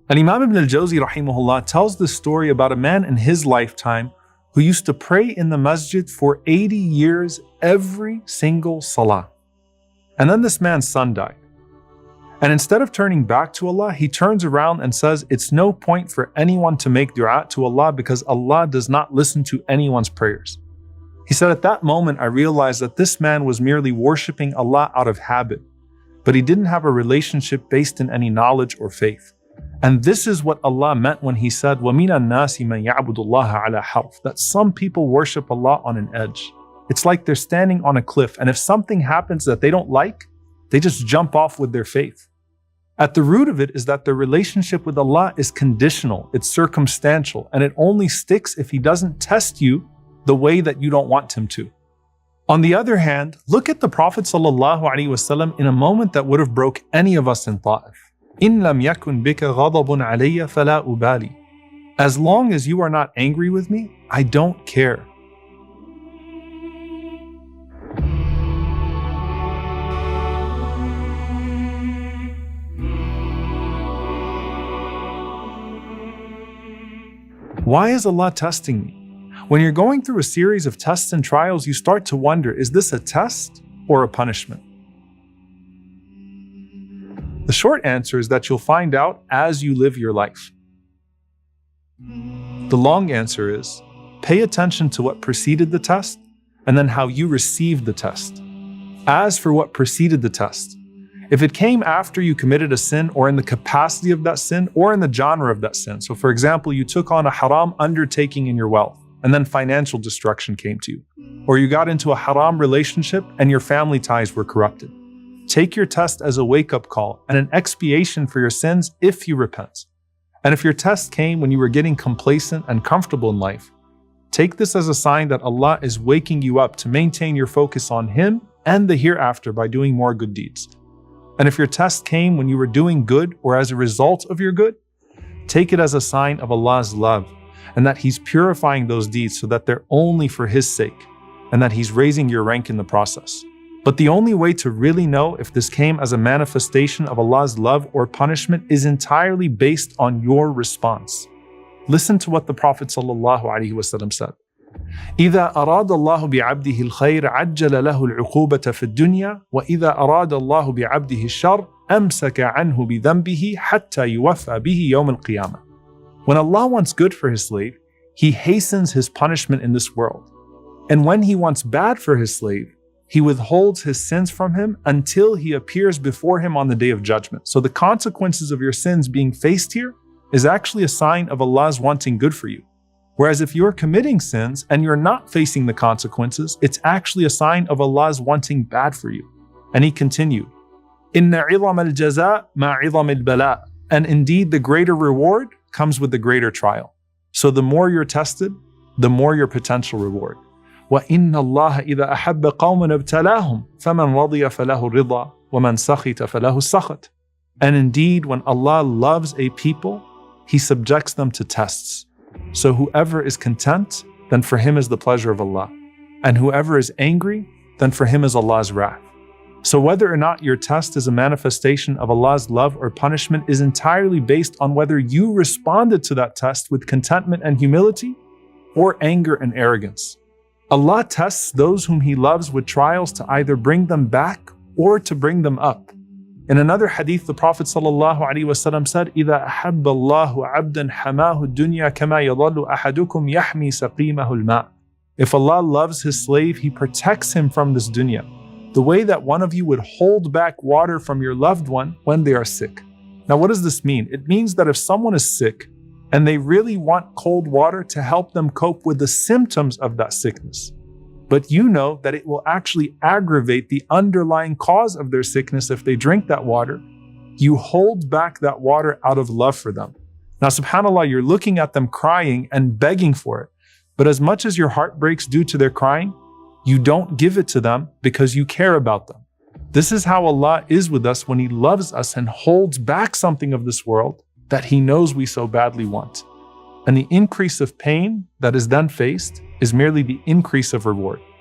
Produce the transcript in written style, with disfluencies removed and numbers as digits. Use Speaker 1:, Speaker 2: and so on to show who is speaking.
Speaker 1: And Imam Ibn al-Jawzi rahimahullah tells this story about a man in his lifetime who used to pray in the masjid for 80 years every single salah. And then this man's son died. And instead of turning back to Allah, he turns around and says, it's no point for anyone to make dua to Allah because Allah does not listen to anyone's prayers. He said, at that moment, I realized that this man was merely worshipping Allah out of habit, but he didn't have a relationship based in any knowledge or faith. And this is what Allah meant when He said, وَمِنَ النَّاسِ مَنْ يَعْبُدُ اللَّهَ عَلَى حَرْفٍ, that some people worship Allah on an edge. It's like they're standing on a cliff, and if something happens that they don't like, they just jump off with their faith. At the root of it is that their relationship with Allah is conditional, it's circumstantial, and it only sticks if He doesn't test you the way that you don't want Him to. On the other hand, look at the Prophet ﷺ in a moment that would have broke any of us in Ta'if. إِن لَمْ يَكُنْ بِكَ غَضَبٌ عَلَيَّ فَلَا أُبَالِي. As long as you are not angry with me, I don't care. Why is Allah testing me? When you're going through a series of tests and trials, you start to wonder, is this a test or a punishment? The short answer is that you'll find out as you live your life. The long answer is, pay attention to what preceded the test and then how you received the test. As for what preceded the test, if it came after you committed a sin or in the capacity of that sin or in the genre of that sin, so for example, you took on a haram undertaking in your wealth and then financial destruction came to you, or you got into a haram relationship and your family ties were corrupted, take your test as a wake-up call and an expiation for your sins if you repent. And if your test came when you were getting complacent and comfortable in life, take this as a sign that Allah is waking you up to maintain your focus on Him and the hereafter by doing more good deeds. And if your test came when you were doing good or as a result of your good, take it as a sign of Allah's love and that He's purifying those deeds so that they're only for His sake and that He's raising your rank in the process. But the only way to really know if this came as a manifestation of Allah's love or punishment is entirely based on your response. Listen to what the Prophet ﷺ said. إذا أراد الله بعبده الخير عجل له العقوبة في الدنيا وإذا أراد الله بعبده الشر أمسك عنه بذنبه حتى يوفى به يوم القيامة. When Allah wants good for His slave, He hastens His punishment in this world. And when He wants bad for His slave, He withholds his sins from him until he appears before Him on the Day of Judgment. So the consequences of your sins being faced here is actually a sign of Allah's wanting good for you. Whereas if you're committing sins and you're not facing the consequences, it's actually a sign of Allah's wanting bad for you. And He continued, إِنَّ عِظَمَ الْجَزَاءِ مَا عِظَمِ الْبَلَاءِ. And indeed the greater reward comes with the greater trial. So the more you're tested, the more your potential reward. وَإِنَّ اللَّهَ إِذَا أَحَبَّ قَوْمًا ابْتَلَاهُمْ فَمَنْ رَضِيَ فَلَهُ الرِّضَى وَمَنْ سَخِطَ فَلَهُ السَّخَطُ. And indeed, when Allah loves a people, He subjects them to tests. So whoever is content, then for him is the pleasure of Allah. And whoever is angry, then for him is Allah's wrath. So whether or not your test is a manifestation of Allah's love or punishment is entirely based on whether you responded to that test with contentment and humility or anger and arrogance. Allah tests those whom He loves with trials to either bring them back or to bring them up. In another hadith, the Prophet ﷺ said, إِذَا أَحَبَّ اللَّهُ عَبْدًا حَمَاهُ الدُّنْيَا كَمَا يَظَلُّ أَحَدُكُمْ يَحْمِي سَقِيمَهُ الْمَاءِ. If Allah loves His slave, He protects him from this dunya, the way that one of you would hold back water from your loved one when they are sick. Now what does this mean? It means that if someone is sick, and they really want cold water to help them cope with the symptoms of that sickness, but you know that it will actually aggravate the underlying cause of their sickness if they drink that water, you hold back that water out of love for them. Now, subhanAllah, you're looking at them crying and begging for it, but as much as your heart breaks due to their crying, you don't give it to them because you care about them. This is how Allah is with us when He loves us and holds back something of this world that He knows we so badly want. And the increase of pain that is then faced is merely the increase of reward.